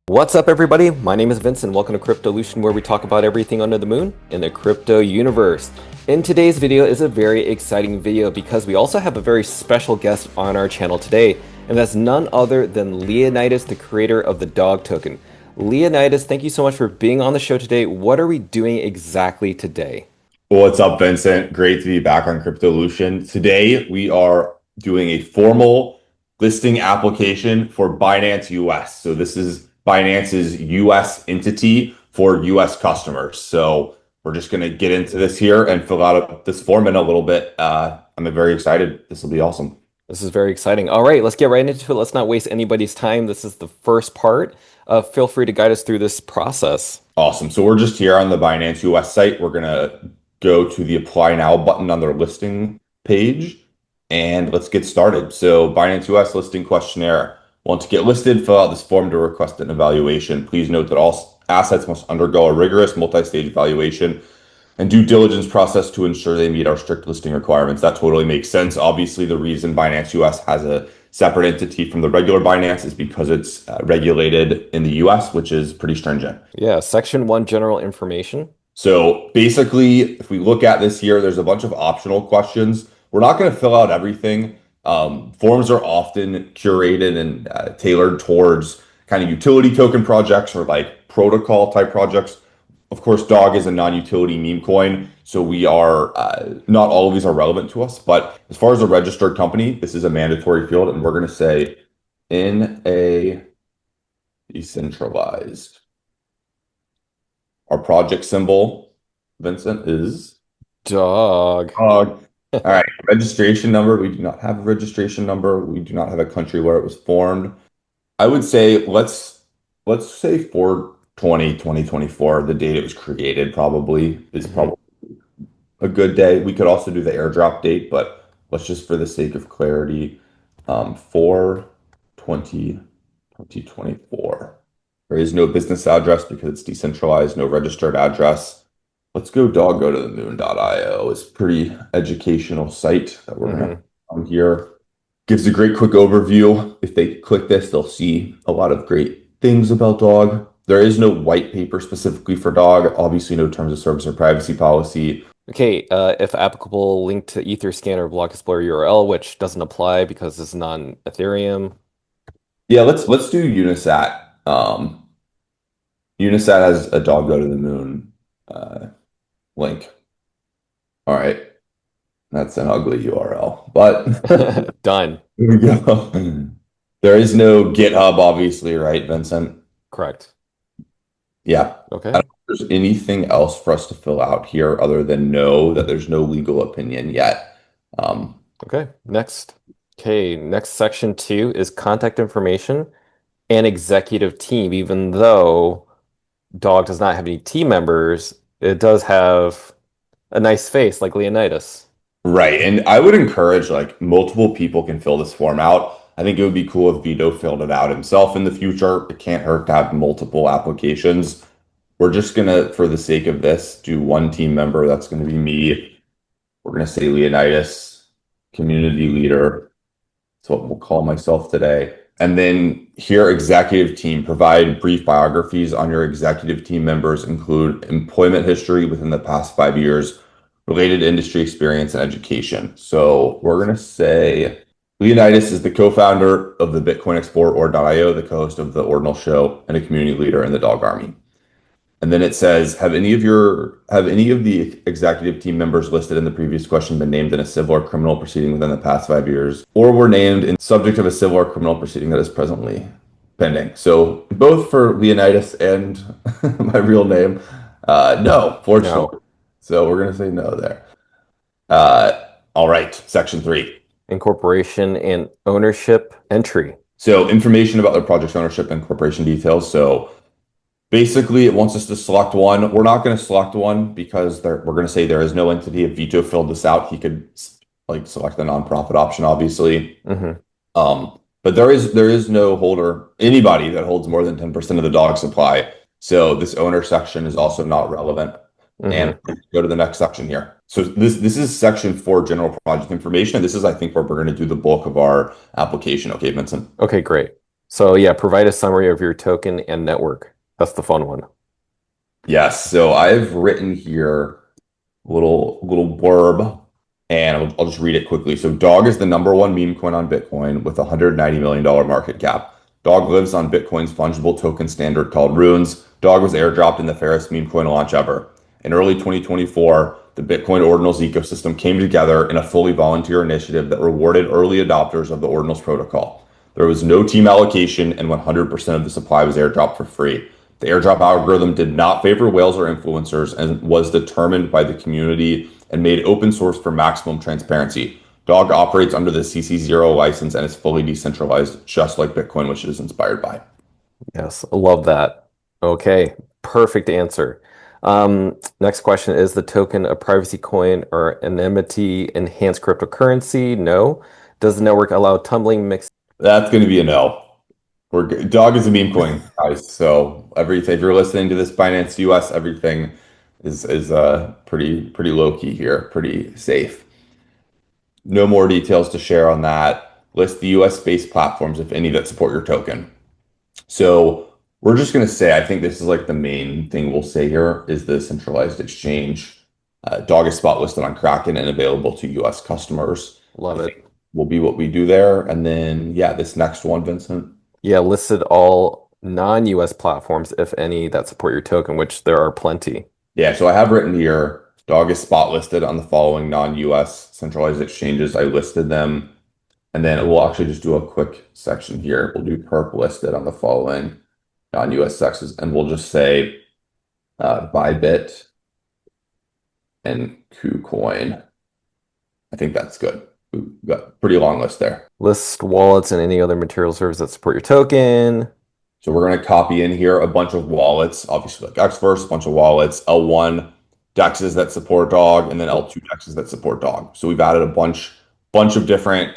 What's up, everybody? My name is Vincent. Welcome to Cryptolution, where we talk about everything under the moon in the crypto universe. In today's video is a very exciting video because we also have a very special guest on our channel today, and that's none other than Leonidas, the creator of the dog token. Leonidas, thank you so much for being on the show today. What are we doing exactly today? What's up, Vincent? Great to be back on Cryptolution. Today, we are doing a formal listing application for Binance US. So this is Binance's US entity for US customers. So we're just going to get into this here and fill out this form in a little bit. I'm very excited. This will be awesome. This is very exciting. All right, let's get right into it. Let's not waste anybody's time. This is the first part. Feel free to guide us through this process. Awesome. So we're just here on the Binance US site. We're going to go to the Apply Now button on their listing page, and let's get started. So Binance US listing questionnaire. Want to get listed? Fill out this form to request an evaluation. Please note that all assets must undergo a rigorous multi-stage evaluation and due diligence process to ensure they meet our strict listing requirements. That totally makes sense. Obviously, the reason Binance US has a separate entity from the regular Binance is because it's regulated in the US, which is pretty stringent. Yeah, Section 1, general information. So basically, if we look at this here, there's a bunch of optional questions. We're not going to fill out everything. Forms are often curated and tailored towards kind of utility token projects or like protocol type projects. Of course, dog is a non-utility meme coin, so we are not all of these are relevant to us. But as far as a registered company, this is a mandatory field, and we're going to say in a decentralized. Our project symbol, Vincent, is Dog. dog. All right, registration number. We do not have a registration number. We do not have a country where it was formed. I would say let's say 4/20/2024, the date it was created probably is probably a good day. We could also do the airdrop date, but let's just for the sake of clarity, 4/20/2024. There is no business address because it's decentralized, no registered address. Let's go go to the moon.io. It's a pretty educational site that we're going to on here. Gives a great quick overview. If they click this, they'll see a lot of great things about dog. There is no white paper specifically for dog. Obviously, no terms of service or privacy policy. Okay, if applicable, link to Etherscan or Block Explorer URL, which doesn't apply because it's non-Ethereum. Yeah, let's do Unisat. Unisat has a dog go to the moon link. All right. That's an ugly URL, but Done. here we go. There is no GitHub, obviously, right, Vincent? Correct. Yeah. Okay. I don't know if there's anything else for us to fill out here other than know that there's no legal opinion yet. Okay, next. Okay, next section 2 is contact information and executive team. Even though Dog does not have any team members, it does have a nice face like Leonidas. Right. And I would encourage like multiple people can fill this form out. I think it would be cool if Vito filled it out himself in the future. It can't hurt to have multiple applications. We're just gonna, for the sake of this, do one team member. That's gonna be me. We're gonna say Leonidas, community leader. That's what we'll call myself today. And then here, executive team, provide brief biographies on your executive team members, include employment history within the past 5 years, related industry experience, and education. So we're going to say Leonidas is the co-founder of the Bitcoin Explorer Ordinals, the co-host of the Ordinals show, and a community leader in the dog army. And then it says, have any of the executive team members listed in the previous question been named in a civil or criminal proceeding within the past 5 years, or were named in subject of a civil or criminal proceeding that is presently pending? So both for Leonidas and my real name, no, fortunately. No. So we're going to say no there. All right, section 3. Incorporation and ownership entry. So information about the project's ownership and corporation details. So basically, it wants us to select one. We're not going to select one because we're going to say there is no entity. If Vito filled this out, he could like select the nonprofit option, obviously. But there is no holder, anybody that holds more than 10% of the dog supply. So this owner section is also not relevant. And go to the next section here. So this is section 4, general project information. And this is, I think, where we're going to do the bulk of our application. Okay, Vincent? Okay, great. So yeah, provide a summary of your token and network. That's the fun one. Yes, so I've written here a little blurb, and I'll just read it quickly. So Dog is the number one meme coin on Bitcoin with a $190 million market cap. Dog lives on Bitcoin's fungible token standard called Runes. Dog was airdropped in the fairest meme coin launch ever. In early 2024, the Bitcoin Ordinals ecosystem came together in a fully volunteer initiative that rewarded early adopters of the Ordinals protocol. There was no team allocation, and 100% of the supply was airdropped for free. The airdrop algorithm did not favor whales or influencers and was determined by the community and made open source for maximum transparency. Dog operates under the CC0 license and is fully decentralized, just like Bitcoin, which it is inspired by. Yes, I love that. Okay, perfect answer. Next question, is the token a privacy coin or anonymity enhanced cryptocurrency? No. Does the network allow tumbling mix? That's going to be a no. Dog is a meme coin, guys. So everything, if you're listening to this Binance US, everything is pretty low key here, pretty safe. No more details to share on that. List the US based platforms, if any, that support your token. So we're just going to say, I think this is like the main thing we'll say here is the centralized exchange. Dog is spot listed on Kraken and available to US customers. Love I it. think will be what we do there. And then, yeah, this next one, Vincent. Yeah, listed all non-US platforms, if any, that support your token, which there are plenty. Yeah, so I have written here, Dog is spot listed on the following non-US centralized exchanges. I listed them. And then we'll actually just do a quick section here. We'll do perp listed on the following non-US sexes, and we'll just say Bybit and KuCoin. I think that's good. We've got a pretty long list there. List wallets and any other material service that support your token. So we're going to copy in here a bunch of wallets, obviously like Xverse, a bunch of wallets, L1 dexes that support Dog, and then L2 dexes that support Dog. So we've added a bunch of different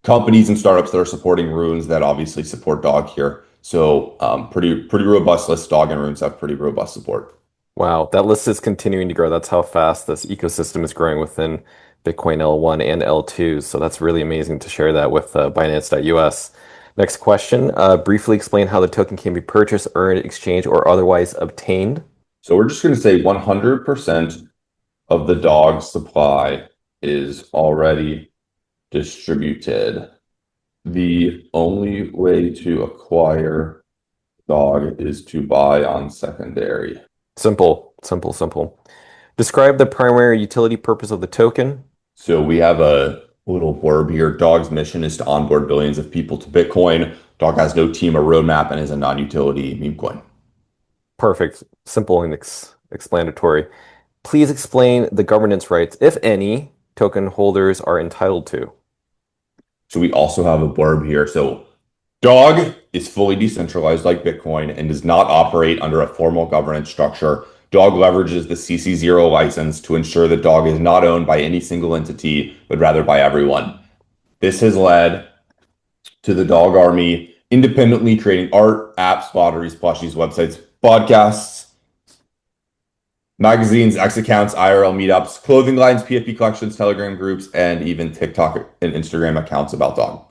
companies and startups that are supporting Runes that obviously support Dog here. So pretty robust list. Dog and Runes have pretty robust support. Wow, that list is continuing to grow. That's how fast this ecosystem is growing within Bitcoin L1 and L2. So that's really amazing to share that with Binance.us. Next question, briefly explain how the token can be purchased, earned, exchanged, or otherwise obtained. So we're just going to say 100% of the Dog supply is already distributed. The only way to acquire Dog is to buy on secondary. Simple, simple, simple. Describe the primary utility purpose of the token. So we have a little blurb here. Dog's mission is to onboard billions of people to Bitcoin. Dog has no team or roadmap and is a non-utility meme coin. Perfect, simple and explanatory. Please explain the governance rights, if any, token holders are entitled to. So we also have a blurb here. So Dog is fully decentralized like Bitcoin and does not operate under a formal governance structure. Dog leverages the CC0 license to ensure that Dog is not owned by any single entity, but rather by everyone. This has led to the Dog Army independently creating art, apps, lotteries, plushies, websites, podcasts, magazines, X accounts, IRL meetups, clothing lines, PFP collections, Telegram groups, and even TikTok and Instagram accounts about Dog.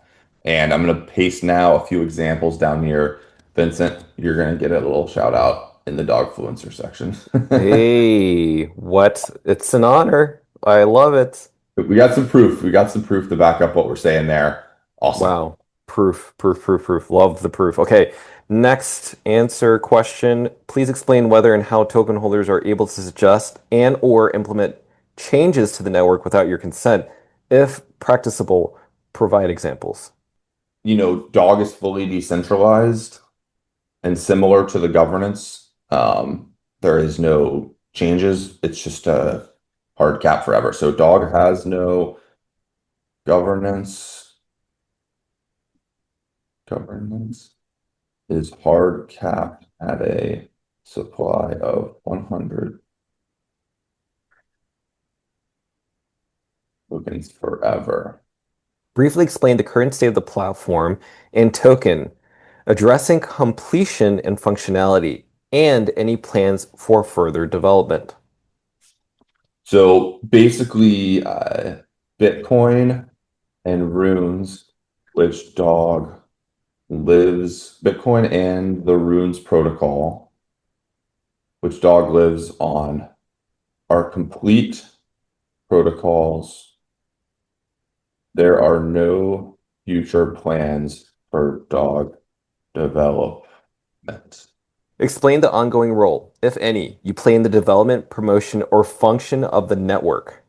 And I'm going to paste now a few examples down here. Vincent, you're going to get a little shout out in the Dogfluencer section. Hey, what? It's an honor. I love it. We got some proof. We got some proof to back up what we're saying there. Awesome. Wow. Proof, proof, proof, proof. Love the proof. Okay. Next answer question. Please explain whether and how token holders are able to suggest and or implement changes to the network without your consent. If practicable, provide examples. Dog is fully decentralized and similar to the governance. There is no changes. It's just a hard cap forever. So Dog has no governance. Governance is hard capped at a supply of 100 tokens forever. Briefly explain the current state of the platform and token, addressing completion and functionality, and any plans for further development. So basically, Bitcoin and Runes, which Dog lives Bitcoin and the Runes protocol, which dog lives on, are complete protocols. There are no future plans for dog development. Explain the ongoing role, if any, you play in the development, promotion, or function of the network.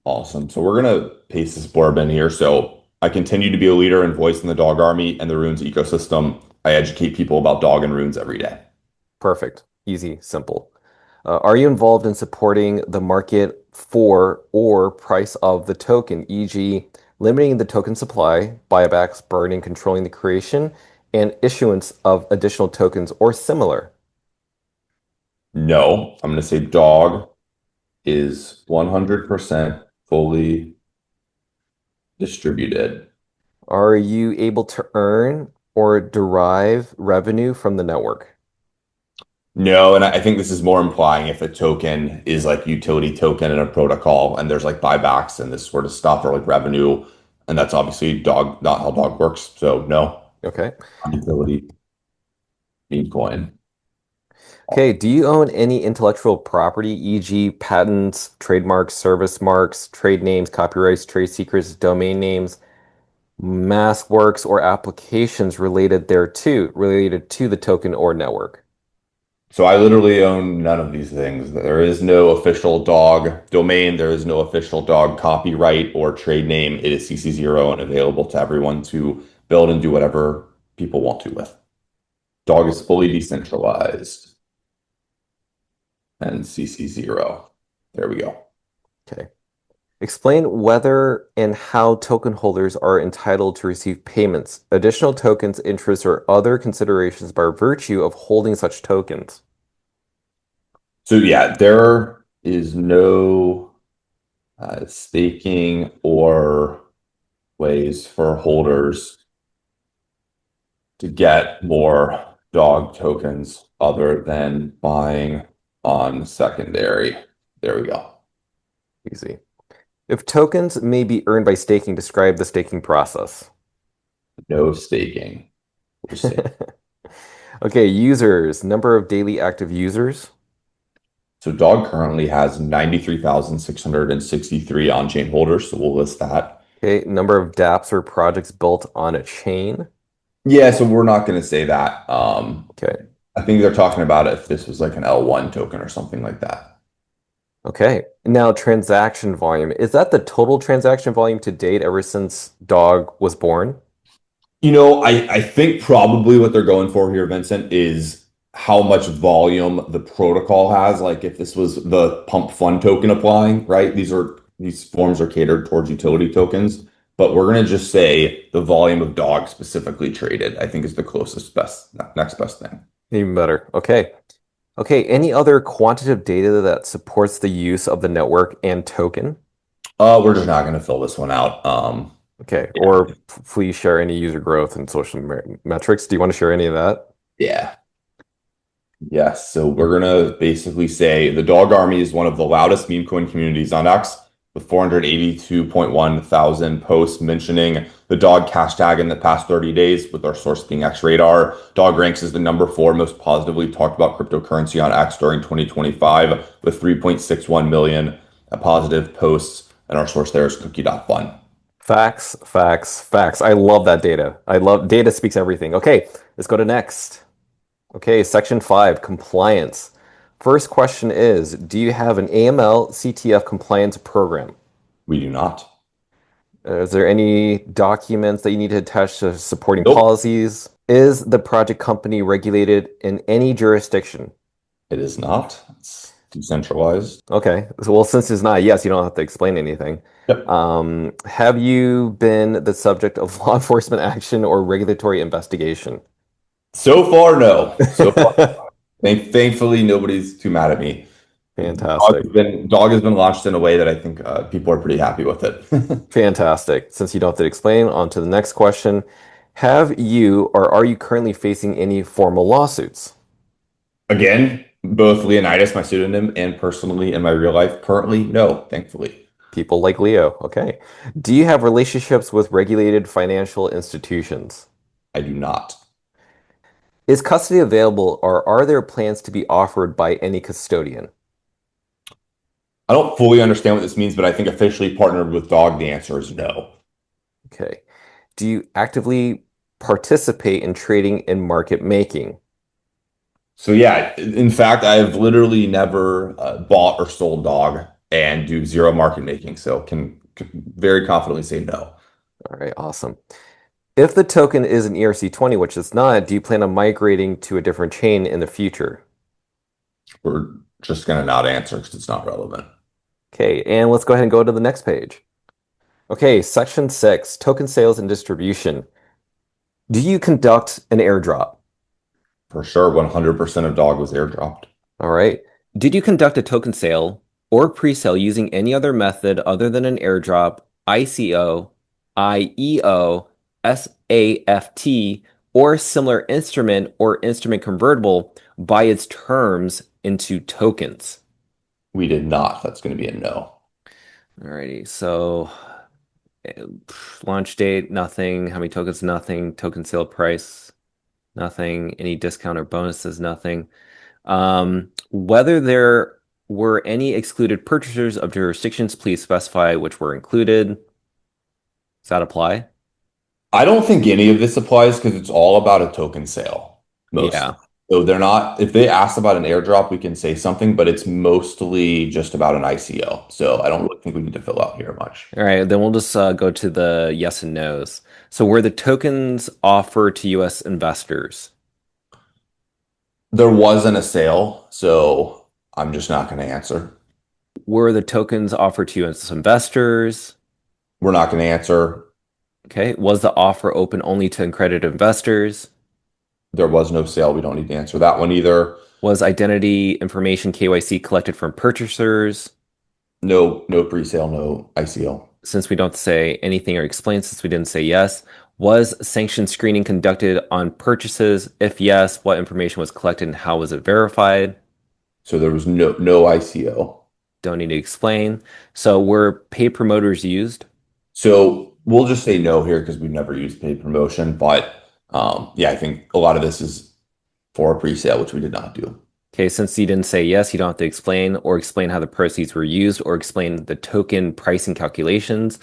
Awesome. So we're gonna paste this blurb in here. So I continue to be a leader and voice in the dog army and the runes ecosystem. I educate people about dog and runes every day. Perfect. Easy, simple. Are you involved in supporting the market for or price of the token, e.g., limiting the token supply, buybacks, burning, controlling the creation, and issuance of additional tokens or similar? No, I'm gonna say dog is 100% fully distributed. Are you able to earn or derive revenue from the network? No, and I think this is more implying if a token is like utility token in a protocol and there's like buybacks and this sort of stuff or like revenue, and that's obviously dog, not how dog works. So no, Okay. utility meme coin. Okay, do you own any intellectual property, e.g., patents, trademarks, service marks, trade names, copyrights, trade secrets, domain names, mask works, or applications related to the token or network? So I literally own none of these things. There is no official dog domain. There is no official dog copyright or trade name. It is CC0 and available to everyone to build and do whatever people want to with. Dog is fully decentralized and CC0. There we go. Okay. Explain whether and how token holders are entitled to receive payments, additional tokens, interest, or other considerations by virtue of holding such tokens. So yeah, there is no staking or ways for holders to get more dog tokens other than buying on secondary. There we go. Easy. If tokens may be earned by staking, describe the staking process. No staking. Just saying. Okay, users, number of daily active users. So dog currently has 93,663 on-chain holders, so we'll list that. Okay, number of dApps or projects built on a chain. Yeah, so we're not going to say that. Okay, I think they're talking about if this was like an L1 token or something like that. okay. Now, transaction volume. Is that the total transaction volume to date ever since dog was born? I think probably what they're going for here, Vincent, is how much volume the protocol has. Like if this was the pump fund token applying, right? These forms are catered towards utility tokens, but we're gonna just say the volume of dogs specifically traded, I think is the closest best next best thing. Even better. Okay. Okay, any other quantitative data that supports the use of the network and token? We're just not gonna fill this one out. Okay, Yeah. or please share any user growth and social metrics. Do you want to share any of that? Yeah. Yes, so we're gonna basically say the dog army is one of the loudest meme coin communities on X, with 482.1 thousand posts mentioning the dog hashtag in the past 30 days, with our source being X Radar. Dog ranks as the #4 most positively talked about cryptocurrency on X during 2025, with 3.61 million positive posts, and our source there is cookie.fun. Facts, facts, facts. I love that data. I love data speaks everything. Okay, let's go to next. Okay, section 5, compliance. First question is, do you have an AML CTF compliance program? We do not. Is there any documents that you need to attach to supporting Nope, policies? Is the project company regulated in any jurisdiction? it is not. It's decentralized. Okay, so well, since it's not, yes, you don't have to explain anything. Yep. Have you been the subject of law enforcement action or regulatory investigation? So far, no. So far, thankfully, nobody's too mad at me. Fantastic. Dog has been launched in a way that I think people are pretty happy with it. Fantastic. Since you don't have to explain, on to the next question. Have you or are you currently facing any formal lawsuits? Again, both Leonidas, my pseudonym, and personally in my real life, currently, no, thankfully. People like Leo. Okay. Do you have relationships with regulated financial institutions? I do not. Is custody available or are there plans to be offered by any custodian? I don't fully understand what this means, but I think officially partnered with Dog, the answer is no. Okay. Do you actively participate in trading and market making? So yeah, in fact, I've literally never bought or sold Dog and do zero market making, so can very confidently say no. All right, awesome. If the token is an ERC20, which it's not, do you plan on migrating to a different chain in the future? We're just gonna not answer because it's not relevant. Okay, and let's go ahead and go to the next page. Okay, section 6, token sales and distribution. Do you conduct an airdrop? For sure, 100% of Dog was airdropped. All right. Did you conduct a token sale or pre-sale using any other method other than an airdrop, ICO, IEO, SAFT, or similar instrument or instrument convertible by its terms into tokens? We did not. That's going to be a no. Alrighty, so launch date, nothing. How many tokens? Nothing. Token sale price, nothing. Any discount or bonuses? Nothing. Whether there were any excluded purchasers of jurisdictions, please specify which were included. Does that apply? I don't think any of this applies because it's all about a token sale, Yeah. mostly. So they're not, if they asked about an airdrop, we can say something, but it's mostly just about an ICO. So I don't really think we need to fill out here much. All right, then we'll just go to the yes and no's. So were the tokens offered to US investors? There wasn't a sale, so I'm just not going to answer. Were the tokens offered to US investors? We're not going to answer. Okay. Was the offer open only to accredited investors? There was no sale. We don't need to answer that one either. Was identity information KYC collected from purchasers? No, no pre-sale, no ICO. Since we don't say anything or explain, since we didn't say yes, was sanction screening conducted on purchases? If yes, what information was collected and how was it verified? So there was no ICO. Don't need to explain. So were paid promoters used? So we'll just say no here because we've never used paid promotion. But yeah, I think a lot of this is for a pre-sale, which we did not do. Okay, since you didn't say yes, you don't have to explain or explain how the proceeds were used or explain the token pricing calculations.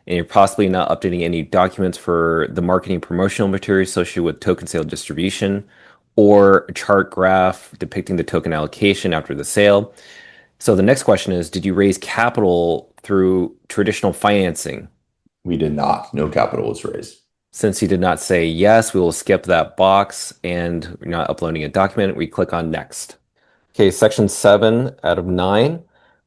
And you're possibly not updating any documents for the marketing promotional material associated with token sale distribution or a chart graph depicting the token allocation after the sale. So the next question is, did you raise capital through traditional financing? We did not. No capital was raised. Since you did not say yes, we will skip that box and we're not uploading a document. We click on next. Okay, section 7 out of 9,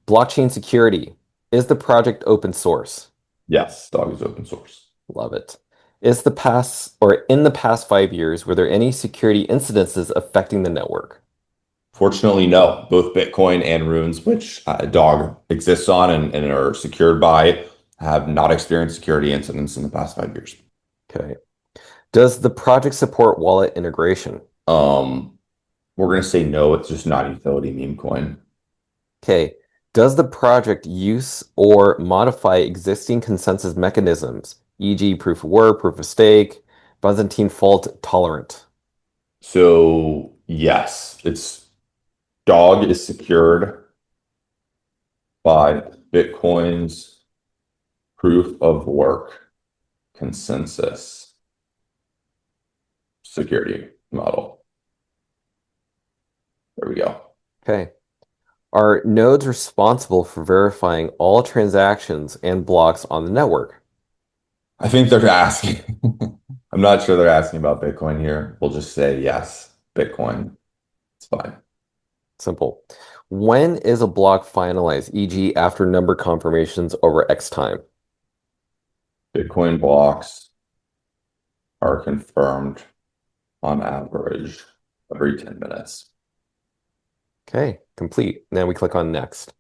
blockchain security. Is the project open source? Yes, dog is open source. Love it. Is the past or in the past 5 years, were there any security incidences affecting the network? Fortunately, no. Both Bitcoin and Runes, which Dog exists on and are secured by, have not experienced security incidents in the past 5 years. Okay. Does the project support wallet integration? We're going to say no. It's just not utility meme coin. Okay. Does the project use or modify existing consensus mechanisms, e.g., proof of work, proof of stake, Byzantine fault tolerant? So yes, it's Dog is secured by Bitcoin's proof of work consensus security model. There we go. Okay. Are nodes responsible for verifying all transactions and blocks on the network? I think they're asking. I'm not sure they're asking about Bitcoin here. We'll just say yes, Bitcoin. It's fine. Simple. When is a block finalized, e.g., after number confirmations over X time? Bitcoin blocks are confirmed on average every 10 minutes. Okay, complete. Now we click on next.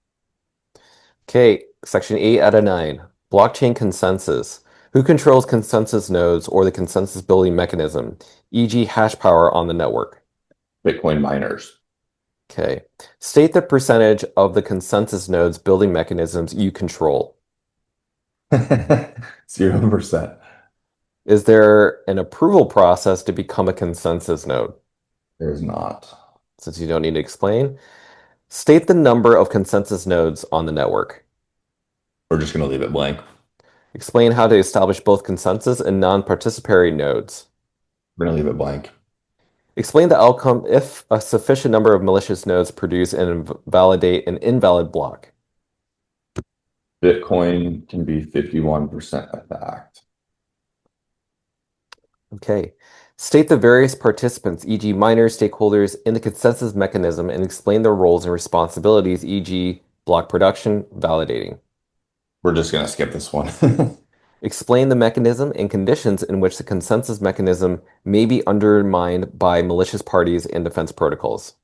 Okay, section 8 out of 9. Blockchain consensus. Who controls consensus nodes or the consensus building mechanism, e.g., hash power on the network? Bitcoin miners. Okay. State the percentage of the consensus nodes building mechanisms you control. 0%. Is there an approval process to become a consensus node? There's not. Since you don't need to explain. State the number of consensus nodes on the network. We're just going to leave it blank. Explain how to establish both consensus and non-participatory nodes. We're going to leave it blank. Explain the outcome if a sufficient number of malicious nodes produce and validate an invalid block. Bitcoin can be 51% attacked. Okay. State the various participants, e.g. miners, stakeholders, in the consensus mechanism and explain their roles and responsibilities, e.g. block production, validating. We're just going to skip this one. Explain the mechanism and conditions in which the consensus mechanism may be undermined by malicious parties and defense protocols.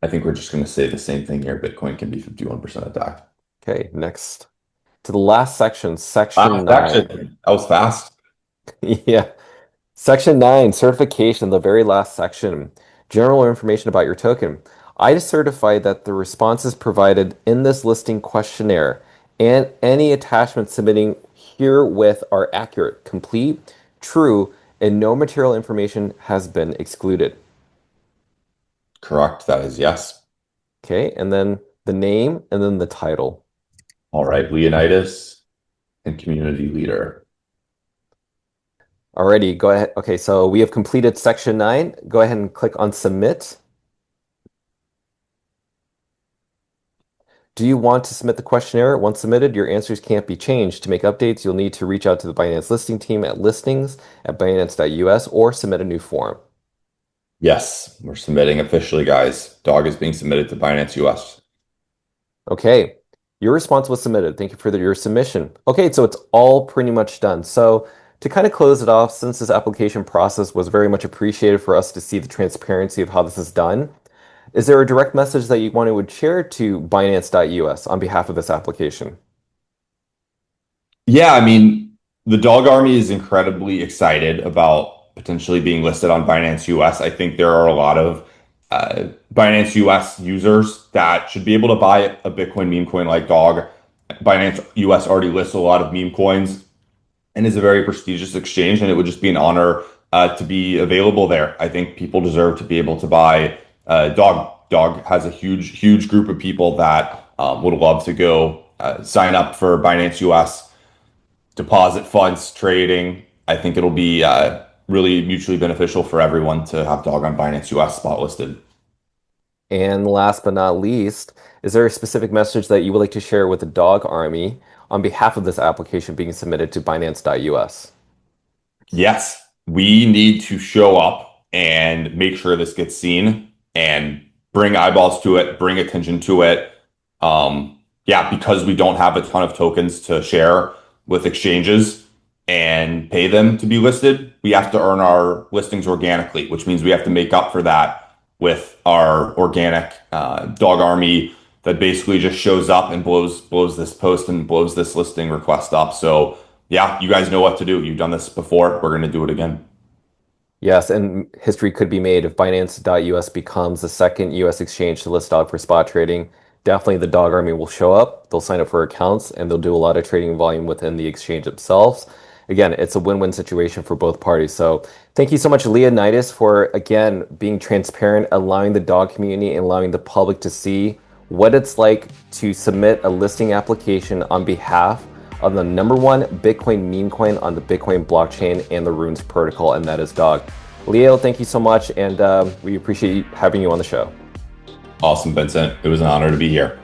I think we're just going to say the same thing here. Bitcoin can be 51% attacked. Okay, next. To the last section, section 9. That was fast. Yeah. Section 9, certification, the very last section. General information about your token. I certify that the responses provided in this listing questionnaire and any attachments submitting herewith are accurate, complete, true, and no material information has been excluded. Correct. That is yes. Okay, and then the name and then the title. All right, Leonidas and community leader. Alrighty, go ahead. Okay, so we have completed section 9. Go ahead and click on submit. Do you want to submit the questionnaire? Once submitted, your answers can't be changed. To make updates, you'll need to reach out to the Binance listing team at listings@binance.us or submit a new form. Yes, we're submitting officially, guys. Dog is being submitted to Binance US. Okay, your response was submitted. Thank you for your submission. Okay, so it's all pretty much done. So to kind of close it off, since this application process was very much appreciated for us to see the transparency of how this is done, is there a direct message that you want to share to Binance.us on behalf of this application? Yeah, I mean, the dog army is incredibly excited about potentially being listed on Binance US. I think there are a lot of Binance US users that should be able to buy a Bitcoin meme coin like dog. Binance US already lists a lot of meme coins and is a very prestigious exchange, and it would just be an honor to be available there. I think people deserve to be able to buy dog. Dog has a huge group of people that would love to go sign up for Binance US, deposit funds, trading. I think it'll be really mutually beneficial for everyone to have dog on Binance US spot listed. And last but not least, is there a specific message that you would like to share with the dog army on behalf of this application being submitted to Binance.us? Yes, we need to show up and make sure this gets seen and bring eyeballs to it, bring attention to it. Yeah, because we don't have a ton of tokens to share with exchanges and pay them to be listed, we have to earn our listings organically, which means we have to make up for that with our organic dog army that basically just shows up and blows this post and blows this listing request up. So yeah, you guys know what to do. You've done this before. We're going to do it again. Yes, and history could be made if Binance.us becomes the second US exchange to list dog for spot trading. Definitely the dog army will show up. They'll sign up for accounts and they'll do a lot of trading volume within the exchange themselves. Again, it's a win-win situation for both parties. So thank you so much, Leonidas, for, again, being transparent, allowing the dog community and allowing the public to see what it's like to submit a listing application on behalf of the #1 Bitcoin meme coin on the Bitcoin blockchain and the Runes protocol, and that is dog. Leo, thank you so much, and we appreciate having you on the show. Awesome, Vincent. It was an honor to be here.